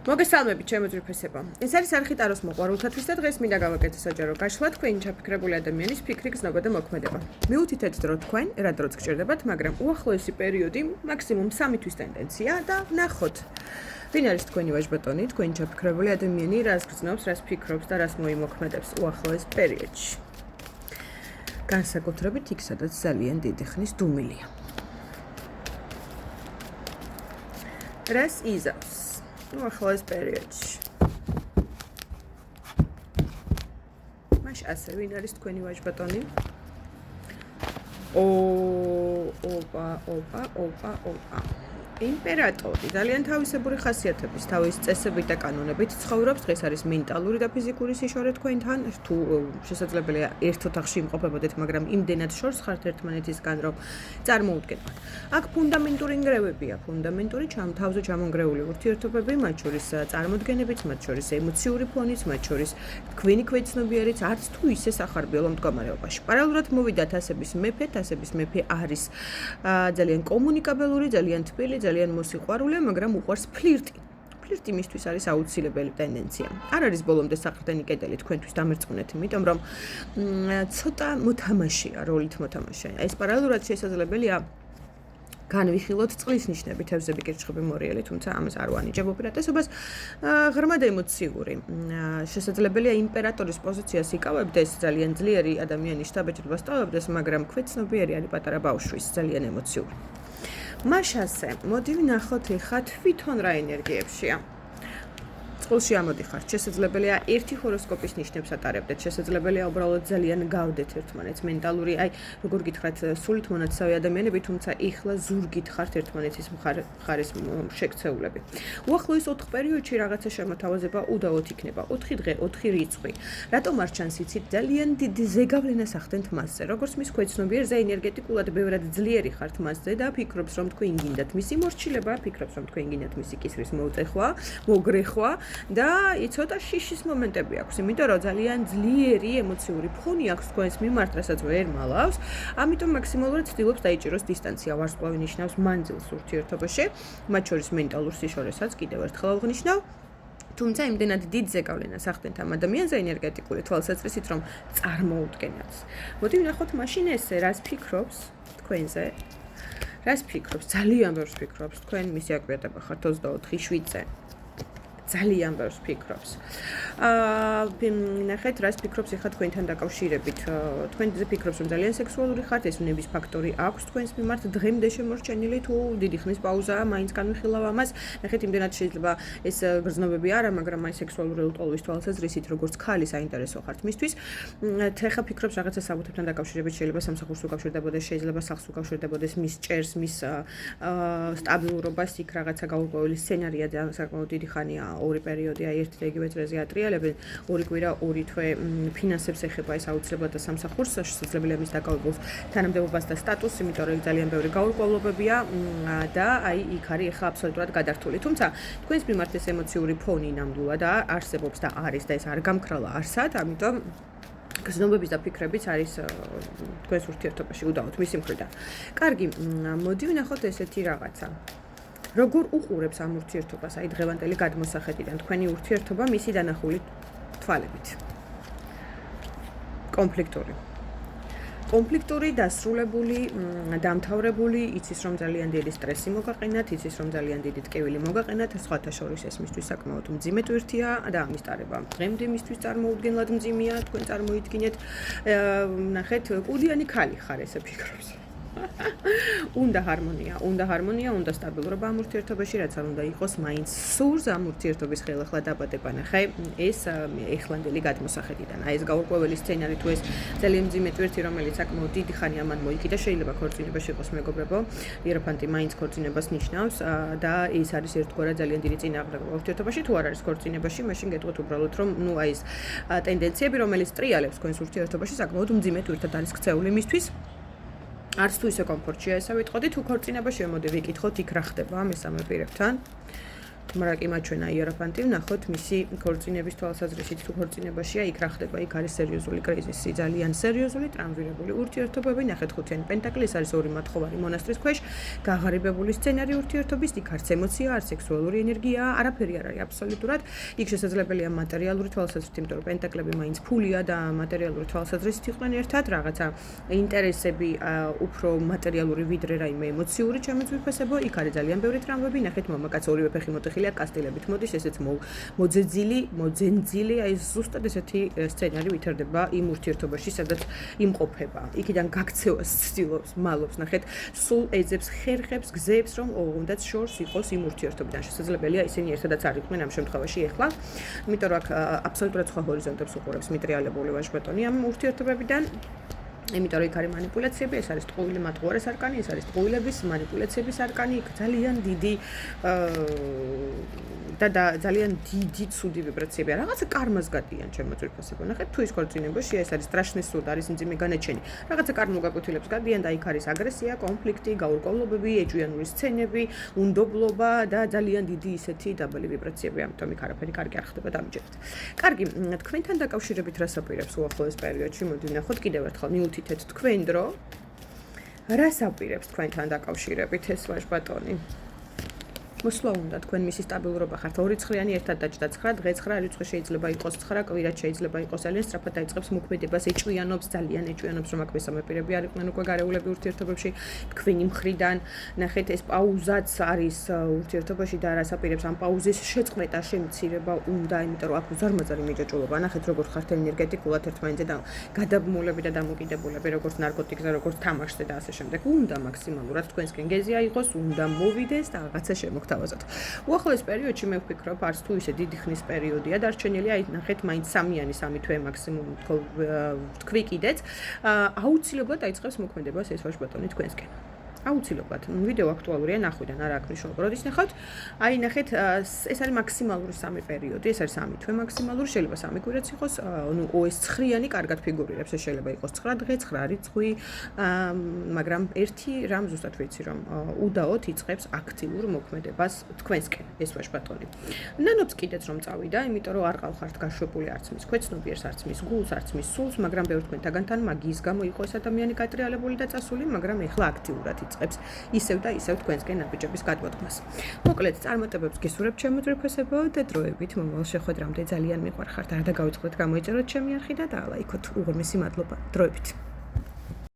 მოგესალმებით ჩემო ძვირფესებო. ეს არის არხი ტაროს მოყვარულთათვის და დღეს მინდა გავაკეთო საჯარო გაშლა თქვენი ჩაფიქრებული ადამიანის ფიქრი, გზნობა და მოქმედება. მიუთითეთ დრო თქვენ, რა დროც გჭირდებათ, მაგრამ უახლოესი პერიოდი, მაქსიმუმ 3 თვის ტენდენცია და ნახოთ. ვინ არის თქვენი ვაჟბატონი, თქვენი ჩაფიქრებული ადამიანი, რას გრძნობს, რას ფიქრობს და რას მოიმოქმედებს უახლოეს პერიოდში. განსაკუთრებით იქ, სადაც ძალიან დიდი ხნის დუმილია. რას იზავს? უახლოეს პერიოდში. მაშ ასე, ვინ არის თქვენი ვაჟბატონი? ოპა. იმპერატორი ძალიან თავისებური ხასიათების, თავის წესებით და კანონებით ცხოვრობს. დღეს არის მენტალური და ფიზიკური სიშორე თქვენთან, თუ შესაძლებელია ერთ ოთახში იმყოფებოდეთ, მაგრამ იმდენად შორს ხართ ერთმანეთისგან, რომ წარმოუდგენლად. აქ ფუნდამენტური ნგრევებია, ფუნდამენტური თავზე ჩამონგრეული ურთიერთობები, მათ შორის წარმოდგენებიც, მათ შორის ემოციური ფონიც, მათ შორის თქვენი ქვეცნობიერიც, არც თუ ისე სახარბიელო მდგომარეობაში. პარალელურად მოვიდათ ასების მეფე არის ძალიან კომუნიკაბელური, ძალიან თბილი, ძალიან მოსიყვარულე, მაგრამ უყვარს ფლირტი. ფლირტი მისთვის არის აუცილებელი ტენდენცია. არ არის ბოლომდე საყრდენი კედელი თქვენთვის დამერწმუნეთ, იმიტომ რომ ცოტა მოთამაშეა, როლით მოთამაშეა. ეს პარალელურად შესაძლებელია განვიხილოთ წყლის ნიშნები, თევზები, კირჩხები, მორიელი, თუმცა ამას არ ვანიჭებ უპირატესობას. ღრმად ემოციური. შესაძლებელია იმპერატორის პოზიციას იკავებდეს, ძალიან ძლიერი ადამიანის შთაბეჭდებას ტოვებდეს, მაგრამ ქვეცნობიერი არის პატარა ბავშვის, ძალიან ემოციური. მაშ ასე, მოდი ვნახოთ ეხლა თვითონ რა ენერგიებშია. წყულში ამოდიხართ, შესაძლებელია ერთი ჰოროსკოპის ნიშნებს ატარებდეთ, შესაძლებელია უბრალოდ ძალიან გავდეთ ერთმანეთს, მენტალური, როგორ გითხრათ, სულით მონაცავი ადამიანები, თუმცა ეხლა ზურგით ხართ ერთმანეთის მხარეს შექცეულები. უახლოეს 4 პერიოდში რაღაცა შემოთავაზება უდაოდ იქნება. 4 დღე, 4 რიცხვი. რატომ არ ჩანს იცით, ძალიან დიდი ზეგავლენას ახდენთ მასზე. როგორც მის ქვეცნობიერზე ენერგეტიკულად ბევრად ძლიერი ხართ მასზე და ფიქრობს, რომ თქვენ გინდათ მისი მორჩილება, ფიქრობს, რომ თქვენ გინდათ მისი კისრის მოუწეხვა, მოგრეხვა. და ცოტა შიშის მომენტები აქვს, იმიტომ რომ ძალიან ძლიერი ემოციური ფონი აქვს თქვენს მიმართ, რასაც ვერ მალავს, ამიტომ მაქსიმალურად ცდილობს დაიჭიროს დისტანცია. ვარსკვლავი ნიშნავს მანძილს ურთიერთობაში, მათ შორის მენტალურ სიშორესაც კიდევ ერთხელ აღნიშნავ. თუმცა იმდენად დიდ ზეგავლენას ახდენთ ამ ადამიანზე ენერგეტიკული თვალსაზრისით, რომ წარმოუდგენლად. მოდი ვნახოთ მაშინ ესე, რას ფიქრობს თქვენზე? რას ფიქრობს? ძალიან ბევრს ფიქრობს. თქვენ მისი აკვიატება ხართ 24/7-ზე. ძალიან ბევრს ფიქრობს. ნახეთ, რას ფიქრობს ეხლა თქვენთან დაკავშირებით. თქვენზე ფიქრობს, რომ ძალიან სექსუალური ხართ, ეს უნების ფაქტორი აქვს თქვენს მიმართ, დღემდე შემორჩენილი თუ დიდი ხნის პაუზაა, მაინც განვიხილავ ამას. ნახეთ, იმდენად შეიძლება ეს გრძნობები არა, მაგრამ აი სექსუალური ლტოლვის თვალსაზრისით, როგორც ქალი საინტერესო ხართ მისთვის. ეხლა ფიქრობს რაღაცა საბუთებთან დაკავშირებით, შეიძლება სამსახურს უკავშირდებოდეს, შეიძლება სახლს უკავშირდებოდეს, მის ჭერს, მის სტაბილურობას, იქ რაღაცა გაურკვეველი სცენარია და საკმაოდ დიდი ხანია. 2 პერიოდია ერთი და იგივე წრეზე ატრიალებენ, 2 კვირა, 2 თვე ფინანსებს ეხება ეს აუცილებლად და სამსახურს, შესაძლებელია მის დაკავებულს თანამდებობას და სტატუსს, იმიტომ რომ ძალიან ბევრი გაურკვევლობებია და აი იქ არის ეხლა აბსოლუტურად გადართული. თუმცა თქვენს მიმართ ეს ემოციური ფონი ნამდვილად არსებობს და არის და ეს არ გამქრალა არსად, ამიტომ გზნობების და ფიქრებიც არის თქვენს ურთიერთობაში უდაოდ მისი მხრიდან. კარგი, მოდი ვნახოთ ესეთი რაღაცა. როგორ უყურებს ამ ურთიერთობას, აი დღევანდელი გადმოსახედიდან, თქვენი ურთიერთობა მისი დანახული თვალებით. კონფლიქტური, დასრულებული, დამთავრებული, იცის რომ ძალიან დიდი სტრესი მოგაყენათ, იცის რომ ძალიან დიდი ტკივილი მოგაყენათ, სხვათა შორის ეს მისთვის საკმაოდ მძიმე ტვირთია და ამის ტარება დღემდე მისთვის წარმოუდგენლად მძიმეა, თქვენ წარმოიდგინეთ. ნახეთ, კუდიანი ქალი ხარ, ესე ფიქრობს. უნდა ჰარმონია, უნდა სტაბილურობა ამ ურთიერთობაში, რაც არ უნდა იყოს, მაინც სურს ამ ურთიერთობის ხელახლა დაბადება. ნახე, ეს ეხლანდელი გადმოსახედიდან. აი ეს გაურკვეველი სცენარი თუ ეს ძალიან მძიმე ტვირთი, რომელიც საკმაოდ დიდი ხანი ამან მოიკიდა, შეიძლება ქორწინებაში იყოს მეგობრებო. იეროფანტი მაინც ქორწინებას ნიშნავს და ეს არის ერთგვარად ძალიან დიდი წინააღმდეგობა ურთიერთობაში. თუ არ არის ქორწინებაში, მაშინ გეტყვით უბრალოდ, რომ აი ეს ტენდენციები, რომელიც ტრიალებს თქვენს ურთიერთობაში, საკმაოდ მძიმე ტვირთად არის ქცეული მისთვის. არც თუ ისე კომფორტშია, ესე ვიტყოდი, თუ ქორწინებაში მოდი ვიკითხოთ, იქ რა ხდება მესამე პირებთან. მაგრამ კი მაჩვენა იეროფანტი ვნახოთ მისი ქორწინების თვალსაზრისით თუ ქორწინებაშია იქ რა ხდება იქ არის სერიოზული კრიზისი ძალიან სერიოზული ტრამვირებული ურთიერთობები ნახეთ ხუთიანი პენტაკლი ეს არის ორი მათხოვარი მონასტრის ქვეშ გაღარიბებული სცენარი ურთიერთობის იქ არც ემოცია არც სექსუალური ენერგია არაფერი არ არის აბსოლუტურად იქ შესაძლებელია მატერიალური თვალსაზრისით იმიტომ რომ პენტაკლები მაინც ფულია და მატერიალური თვალსაზრისით იყვნენ ერთად რაღაცა ინტერესები უფრო მატერიალური ვიდრე რაიმე ემოციური ჩემოწვიფესებო იქ არის ძალიან ბევრი ტრამვები ნახეთ მამაკაც ორივე ფეხი მოტეხილია კასტილებით მოდის ესეც მოძენძილი აი ზუსტად ესეთი სცენარი ვითარდება იმ ურთიერთობაში სადაც იმყოფება იქიდან გაქცევას ცდილობს მალობს ნახეთ სულ ეძებს ხერხებს გზებს რომ ოღონდაც შორს იყოს იმ ურთიერთობიდან შესაძლებელია ისინი ერთადაც არ იყვნენ ამ შემთხვევაში ეხლა იმიტომ რომ აქ აბსოლუტურად სხვა ჰორიზონტებს უყურებს მიტრიალებული ვაჟბატონი ამ ურთიერთობებიდან იმიტომ რომ იქ არის манипуляციები, ეს არის ტყუილი მატყუარეს არკანი, ეს არის ტყუილების манипуляციების არკანი, იქ ძალიან დიდი და ძალიან დიდი ცუდი ვიბრაციები. რაღაცა კარმას გადიან ჩემოწვიფასებო. ნახეთ, თუ ის ქორწინებაშია, ეს არის страшный суд, არის მძიმე განაჩენი. რაღაცა კარმულ გაკვეთილებს გადიან და იქ არის აგრესია, კონფლიქტი, გაურკვევლობები, ეჭვიანური სცენები, უნდობლობა და ძალიან დიდი ისეთი დაბალი ვიბრაციები, ამიტომ იქ არაფერი კარგი არ ხდება დამიჯერეთ. კარგი, თქვენთან დაკავშირებით რას აპირებს უახლოეს პერიოდში? მოდი ვნახოთ კიდევ ერთხელ მიუთითეთ თქვენ დრო. რას აპირებს თქვენთან დაკავშირებით ეს ვაჟბატონი? მოსვლა უნდა თქვენ მისი სტაბილურობა ხართ 2 ცხრიანი ერთად დაჭდა 9 დღე 9 რიცხვი შეიძლება იყოს 9 კვირად შეიძლება იყოს ძალიან სწრაფად დაიწყებს მოქმედებას ეჭვიანობს ძალიან ეჭვიანობს რომ აქ მესამე პირები არ იყვნენ უკვე გარეულები ურთიერთობებში თქვენი მხრიდან ნახეთ ეს პაუზაც არის ურთიერთობაში და რას აპირებს ამ პაუზის შეწყვეტა შემცირება უნდა იმიტომ რომ აქ უზარმაზარი მიჯაჭვობა ნახეთ როგორ ხართ ენერგეტიკულად ერთმანეთზე და გადაბმულები და დამოკიდებულები როგორც ნარკოტიკზე როგორც თამაშზე და ასე შემდეგ უნდა მაქსიმალურად თქვენსკენ გეზია იყოს უნდა მოვიდეს და რაღაცა შემოგთავაზოთ უახლოეს პერიოდში მე ვფიქრობ არც თუ ისე დიდი ხნის პერიოდია დარჩენილი აი ნახეთ მაინც სამიანი 3 თვე მაქსიმუმ თქვი კიდეც აუცილებლად დაიწყებს მოქმედებას ეს ვაჟბატონი თქვენსკენ აუცილებლად ვიდეო აქტუალურია ნახვიდან არ აქვს მნიშვნელობა როდის ნახავთ აი ნახეთ ეს არის მაქსიმალური 3 პერიოდი ეს არის 3 თვე მაქსიმალური შეიძლება 3 კვირაც იყოს ნუ OS 9-იანი კარგად ფიგურირებს ეს შეიძლება იყოს 9 დღე 9 რიცხვი მაგრამ ერთი რამ ზუსტად ვიცი რომ უდაოდ იწყებს აქტიურ მოქმედებას თქვენსკენ ეს ვაჟბატონი ნანობს კიდეც რომ წავიდა იმიტომ რომ არ ყავხართ გაშვებული არც მის ქვეცნობიერს არც მის გულს არც მის სულს მაგრამ ბევრ თქვენთაგანთან მაგიის გამო იყო ეს ადამიანი გატრიალებული და წასული მაგრამ ეხლა აქტიურად ისევ და ისევ თქვენსკენ ნაბიჯების გადმოდგმას. მოკლედ, წარმატებებს გისურვებთ ჩემოწვიფესებო და დროებით მომავალ შეხვედრამდე ძალიან მიყვარხართ. არ და გავიწყდეთ გამოიწეროთ ჩემი არხი და დაალაიქოთ. უღრმესი მადლობა. დროებით.